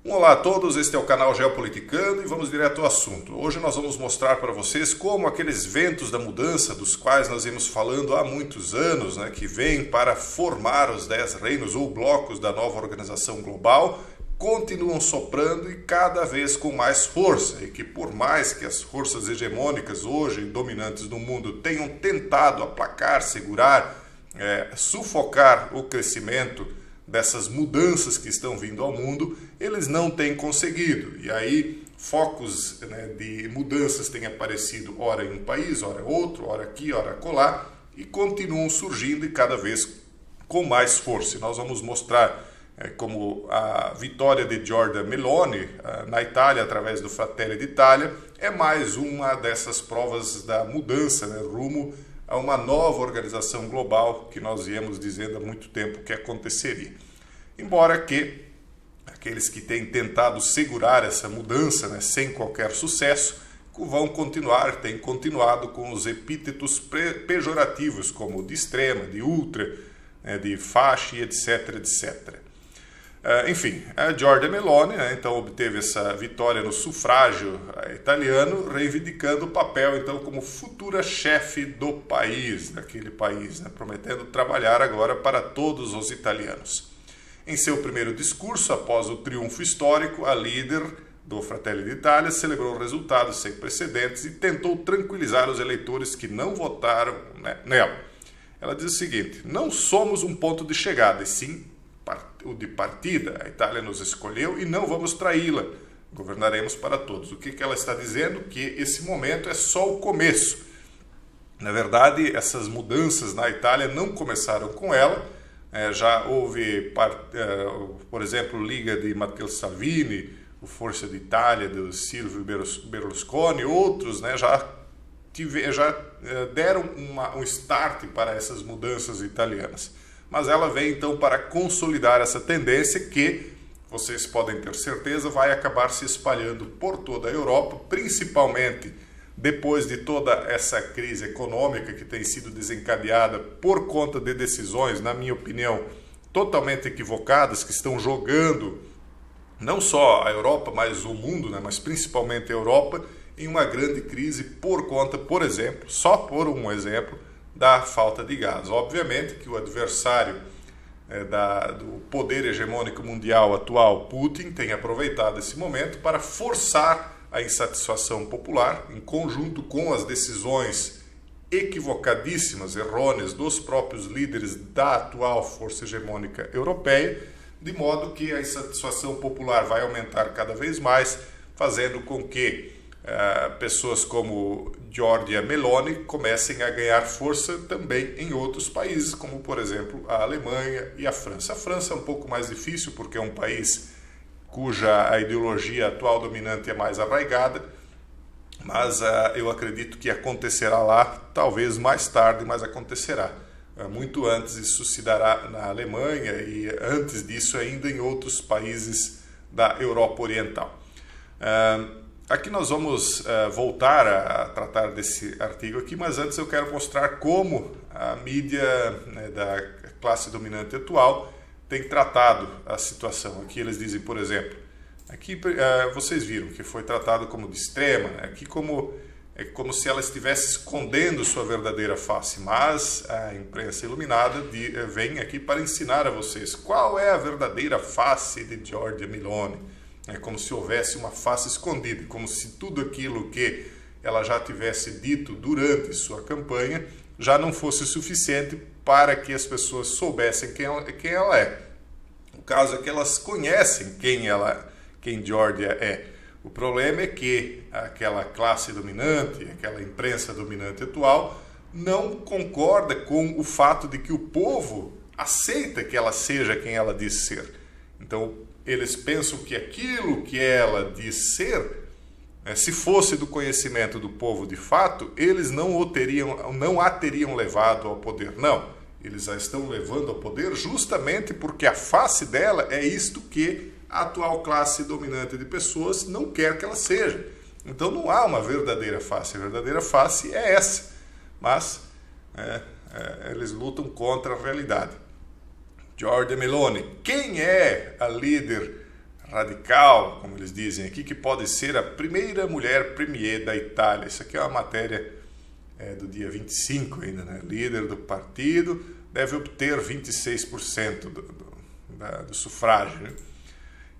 Olá a todos, este é o canal Geopoliticando e vamos direto ao assunto. Hoje nós vamos mostrar para vocês como aqueles ventos da mudança, dos quais nós vimos falando há muitos anos, que vêm para formar os 10 reinos ou blocos da nova organização global, continuam soprando e cada vez com mais força. E que por mais que as forças hegemônicas hoje dominantes no mundo tenham tentado aplacar, segurar, sufocar o crescimento dessas mudanças que estão vindo ao mundo, eles não têm conseguido. E aí focos de mudanças têm aparecido ora em um país, ora outro, ora aqui, ora acolá, e continuam surgindo e cada vez com mais força. E nós vamos mostrar como a vitória de Giorgia Meloni na Itália, através do Fratelli d'Italia, é mais uma dessas provas da mudança, rumo a uma nova organização global que nós viemos dizendo há muito tempo que aconteceria. Embora que aqueles que têm tentado segurar essa mudança sem qualquer sucesso, têm continuado com os epítetos pejorativos como de extrema, de ultra, de faixa, etc, etc. Enfim, a Giorgia Meloni então obteve essa vitória no sufrágio italiano, reivindicando o papel então como futura chefe do país, daquele país, prometendo trabalhar agora para todos os italianos. Em seu primeiro discurso, após o triunfo histórico, a líder do Fratelli d'Italia celebrou resultados sem precedentes e tentou tranquilizar os eleitores que não votaram nela. Ela diz o seguinte: não somos um ponto de chegada, e sim o de partida. A Itália nos escolheu e não vamos traí-la. Governaremos para todos. O que ela está dizendo? Que esse momento é só o começo. Na verdade, essas mudanças na Itália não começaram com ela. Já houve, por exemplo, Liga de Matteo Salvini, o Força d'Italia do Silvio Berlusconi, outros já deram um start para essas mudanças italianas. Mas ela vem então para consolidar essa tendência que, vocês podem ter certeza, vai acabar se espalhando por toda a Europa, principalmente depois de toda essa crise econômica que tem sido desencadeada por conta de decisões, na minha opinião, totalmente equivocadas, que estão jogando não só a Europa, mas o mundo, mas principalmente a Europa, em uma grande crise por conta, por exemplo, só por um exemplo, da falta de gás. Obviamente que o adversário do poder hegemônico mundial atual, Putin, tem aproveitado esse momento para forçar a insatisfação popular, em conjunto com as decisões equivocadíssimas, errôneas dos próprios líderes da atual força hegemônica europeia, de modo que a insatisfação popular vai aumentar cada vez mais, fazendo com que pessoas como Giorgia Meloni comecem a ganhar força também em outros países, como por exemplo a Alemanha e a França. A França é um pouco mais difícil porque é um país cuja a ideologia atual dominante é mais arraigada, mas eu acredito que acontecerá lá, talvez mais tarde, mas acontecerá. Muito antes isso se dará na Alemanha e antes disso ainda em outros países da Europa Oriental. Aqui nós vamos voltar a tratar desse artigo aqui, mas antes eu quero mostrar como a mídia da classe dominante atual tem tratado a situação. Aqui eles dizem, por exemplo, aqui vocês viram que foi tratado como de extrema, aqui é como se ela estivesse escondendo sua verdadeira face, mas a imprensa iluminada vem aqui para ensinar a vocês qual é a verdadeira face de Giorgia Meloni. É como se houvesse uma face escondida, como se tudo aquilo que ela já tivesse dito durante sua campanha já não fosse suficiente para que as pessoas soubessem quem ela é. O caso é que elas conhecem quem Giorgia é. O problema é que aquela classe dominante, aquela imprensa dominante atual, não concorda com o fato de que o povo aceita que ela seja quem ela diz ser. Então, eles pensam que aquilo que ela diz ser, se fosse do conhecimento do povo de fato, eles não a teriam levado ao poder. Não, eles a estão levando ao poder justamente porque a face dela é isto que a atual classe dominante de pessoas não quer que ela seja. Então não há uma verdadeira face, a verdadeira face é essa, mas eles lutam contra a realidade. Giorgia Meloni, quem é a líder radical, como eles dizem aqui, que pode ser a primeira mulher premier da Itália. Isso aqui é uma matéria do dia 25 ainda, né? Líder do partido, deve obter 26% do sufrágio, né?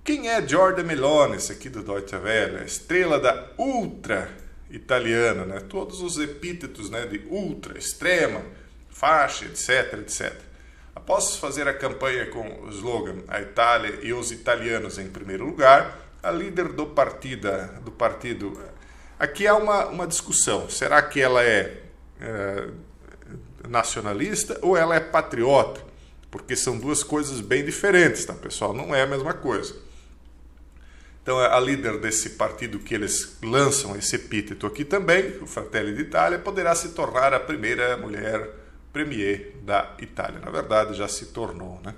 Quem é Giorgia Meloni? Esse aqui do Deutsche Welle, estrela da ultra italiana, né? Todos os epítetos, né, de ultra, extrema, faixa, etc, etc. Após fazer a campanha com o slogan "A Itália e os italianos em primeiro lugar", a líder do partido... Aqui há uma discussão. Será que ela é nacionalista ou ela é patriota? Porque são duas coisas bem diferentes, tá, pessoal? Não é a mesma coisa. Então, a líder desse partido que eles lançam esse epíteto aqui também, o Fratelli d'Italia, poderá se tornar a primeira mulher premier da Itália. Na verdade, já se tornou, né?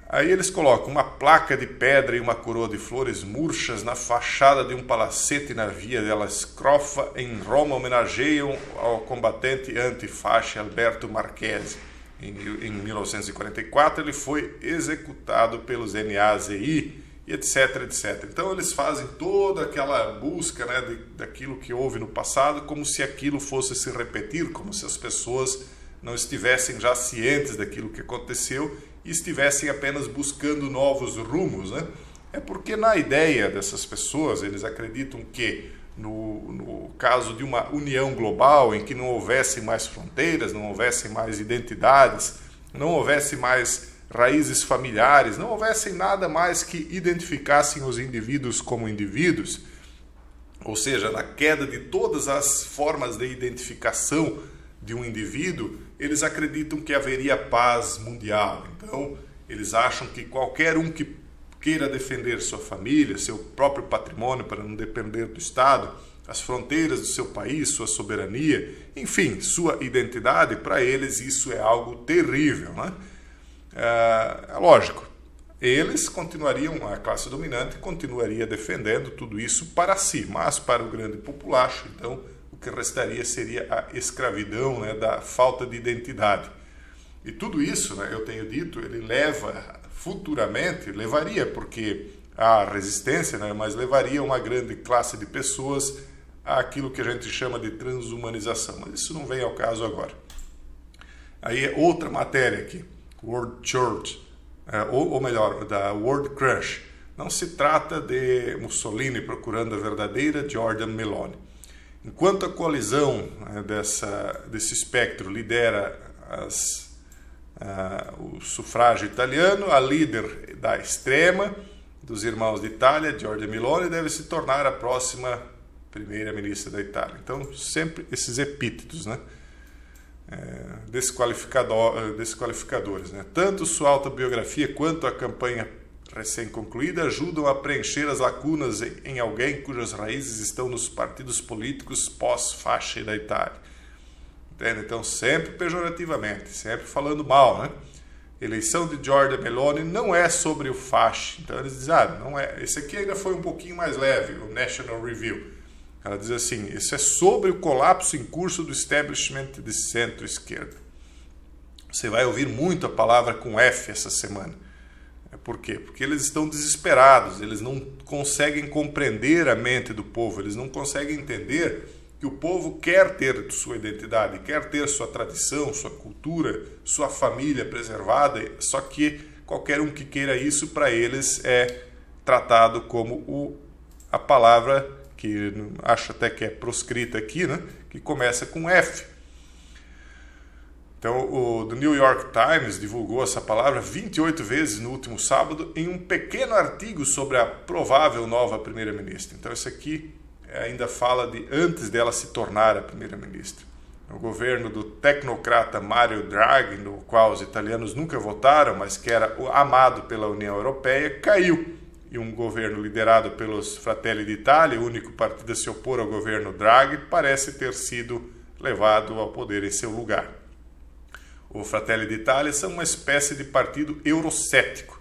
Aí eles colocam uma placa de pedra e uma coroa de flores murchas na fachada de um palacete na Via della Scrofa, em Roma, homenageiam ao combatente antifascista Alberto Marchesi. Em 1944, ele foi executado pelos NAZI, e etc, etc. Então eles fazem toda aquela busca, né, daquilo que houve no passado, como se aquilo fosse se repetir, como se as pessoas não estivessem já cientes daquilo que aconteceu e estivessem apenas buscando novos rumos, né? É porque na ideia dessas pessoas, eles acreditam que no caso de uma união global, em que não houvesse mais fronteiras, não houvesse mais identidades, não houvesse mais raízes familiares, não houvessem nada mais que identificassem os indivíduos como indivíduos, ou seja, na queda de todas as formas de identificação de um indivíduo, eles acreditam que haveria paz mundial. Então, eles acham que qualquer um que queira defender sua família, seu próprio patrimônio para não depender do Estado, as fronteiras do seu país, sua soberania, enfim, sua identidade, para eles isso é algo terrível, né? Lógico, eles continuariam, a classe dominante continuaria defendendo tudo isso para si, mas para o grande populacho, então, o que restaria seria a escravidão, né, da falta de identidade. E tudo isso, né, eu tenho dito, ele levaria, porque há resistência, né, mas levaria uma grande classe de pessoas àquilo que a gente chama de transhumanização, mas isso não vem ao caso agora. Aí é outra matéria aqui. World Church, ou melhor, da World Crush. Não se trata de Mussolini procurando a verdadeira Giorgia Meloni. Enquanto a coalizão desse espectro lidera o sufrágio italiano, a líder da extrema dos irmãos de Itália, Giorgia Meloni, deve se tornar a próxima primeira-ministra da Itália. Então, sempre esses epítetos, né? Desqualificadores, né? Tanto sua autobiografia quanto a campanha recém-concluída ajudam a preencher as lacunas em alguém cujas raízes estão nos partidos políticos pós-fasci da Itália. Entende? Então, sempre pejorativamente, sempre falando mal, né? Eleição de Giorgia Meloni não é sobre o fasci. Então, eles dizem, não é. Esse aqui ainda foi um pouquinho mais leve, o National Review. Ela diz assim, isso é sobre o colapso em curso do establishment de centro-esquerda. Você vai ouvir muito a palavra com F essa semana. Por quê? Porque eles estão desesperados, eles não conseguem compreender a mente do povo, eles não conseguem entender que o povo quer ter sua identidade, quer ter sua tradição, sua cultura, sua família preservada, só que qualquer um que queira isso, para eles, é tratado como a palavra que acho até que é proscrita aqui, né? Que começa com F. Então, o The New York Times divulgou essa palavra 28 vezes no último sábado em um pequeno artigo sobre a provável nova primeira-ministra. Então, isso aqui ainda fala de antes dela se tornar a primeira-ministra. O governo do tecnocrata Mario Draghi, no qual os italianos nunca votaram, mas que era amado pela União Europeia, caiu. E um governo liderado pelos Fratelli d'Italia, o único partido a se opor ao governo Draghi, parece ter sido levado ao poder em seu lugar. O Fratelli d'Italia são uma espécie de partido eurocético,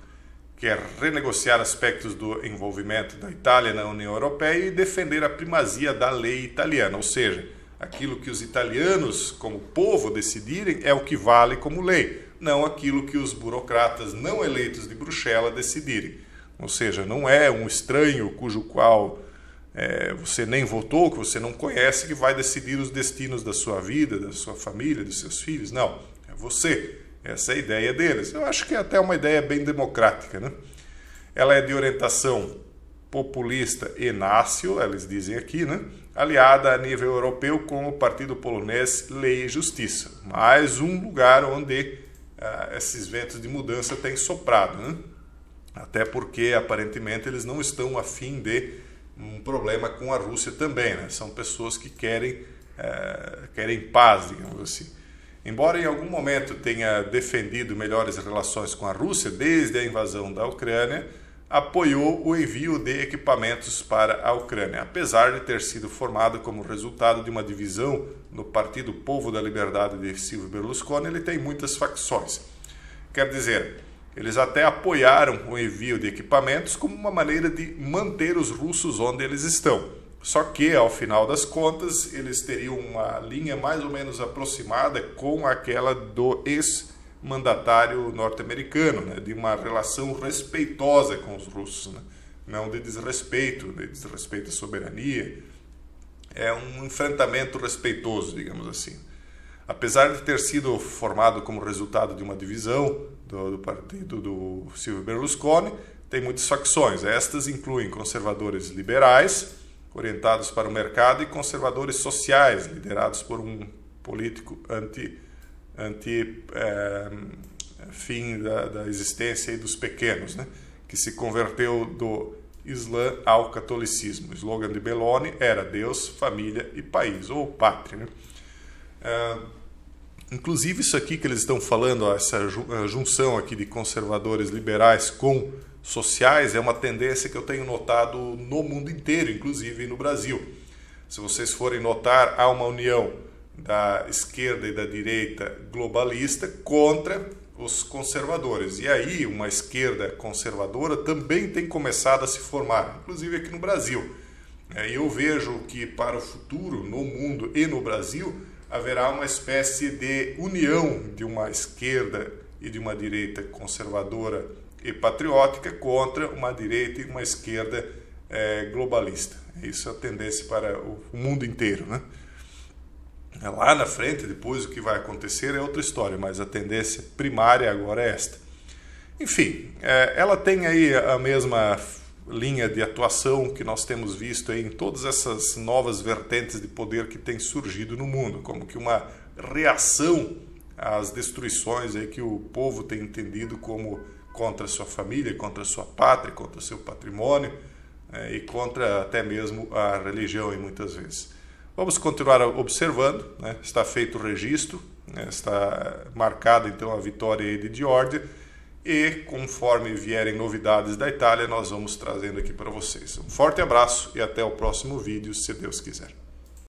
que quer renegociar aspectos do envolvimento da Itália na União Europeia e defender a primazia da lei italiana, ou seja, aquilo que os italianos, como povo, decidirem é o que vale como lei, não aquilo que os burocratas não eleitos de Bruxelas decidirem. ou seja, não é um estranho cujo qual você nem votou, que você não conhece, que vai decidir os destinos da sua vida, da sua família, dos seus filhos. Não, é você. Essa é a ideia deles. Eu acho que é até uma ideia bem democrática, né? Ela é de orientação populista e nácio, eles dizem aqui, né? Aliada a nível europeu com o partido polonês Lei e Justiça. Mais um lugar onde esses ventos de mudança têm soprado, né? Até porque, aparentemente, eles não estão a fim de um problema com a Rússia também, né? São pessoas que querem paz, digamos assim. Embora em algum momento tenha defendido melhores relações com a Rússia, desde a invasão da Ucrânia, apoiou o envio de equipamentos para a Ucrânia, apesar de ter sido formado como resultado de uma divisão no Partido Povo da Liberdade de Silvio Berlusconi. Ele tem muitas facções. Quer dizer, eles até apoiaram o envio de equipamentos como uma maneira de manter os russos onde eles estão. Só que, ao final das contas, eles teriam uma linha mais ou menos aproximada com aquela do ex-mandatário norte-americano, né? De uma relação respeitosa com os russos, né? Não de desrespeito à soberania. É um enfrentamento respeitoso, digamos assim. Apesar de ter sido formado como resultado de uma divisão do partido do Silvio Berlusconi, tem muitas facções. Estas incluem conservadores liberais, orientados para o mercado, e conservadores sociais, liderados por um político fim da existência dos pequenos, né? Que se converteu do Islã ao catolicismo. O slogan de Meloni era Deus, família e país, ou pátria, né? Inclusive isso aqui que eles estão falando, essa junção aqui de conservadores liberais com sociais, é uma tendência que eu tenho notado no mundo inteiro, inclusive no Brasil. Se vocês forem notar, há uma união da esquerda e da direita globalista contra os conservadores. E aí uma esquerda conservadora também tem começado a se formar, inclusive aqui no Brasil. E eu vejo que para o futuro, no mundo e no Brasil, haverá uma espécie de união de uma esquerda e de uma direita conservadora e patriótica contra uma direita e uma esquerda globalista. Isso é a tendência para o mundo inteiro, né? Lá na frente, depois o que vai acontecer é outra história, mas a tendência primária agora é esta. Enfim, ela tem aí a mesma linha de atuação que nós temos visto aí em todas essas novas vertentes de poder que têm surgido no mundo, como que uma reação às destruições aí que o povo tem entendido como contra a sua família, contra a sua pátria, contra o seu patrimônio e contra até mesmo a religião, muitas vezes. Vamos continuar observando, né? Está feito o registro, né? Está marcada então a vitória aí de Giorgia, e conforme vierem novidades da Itália, nós vamos trazendo aqui para vocês. Um forte abraço e até o próximo vídeo, se Deus quiser.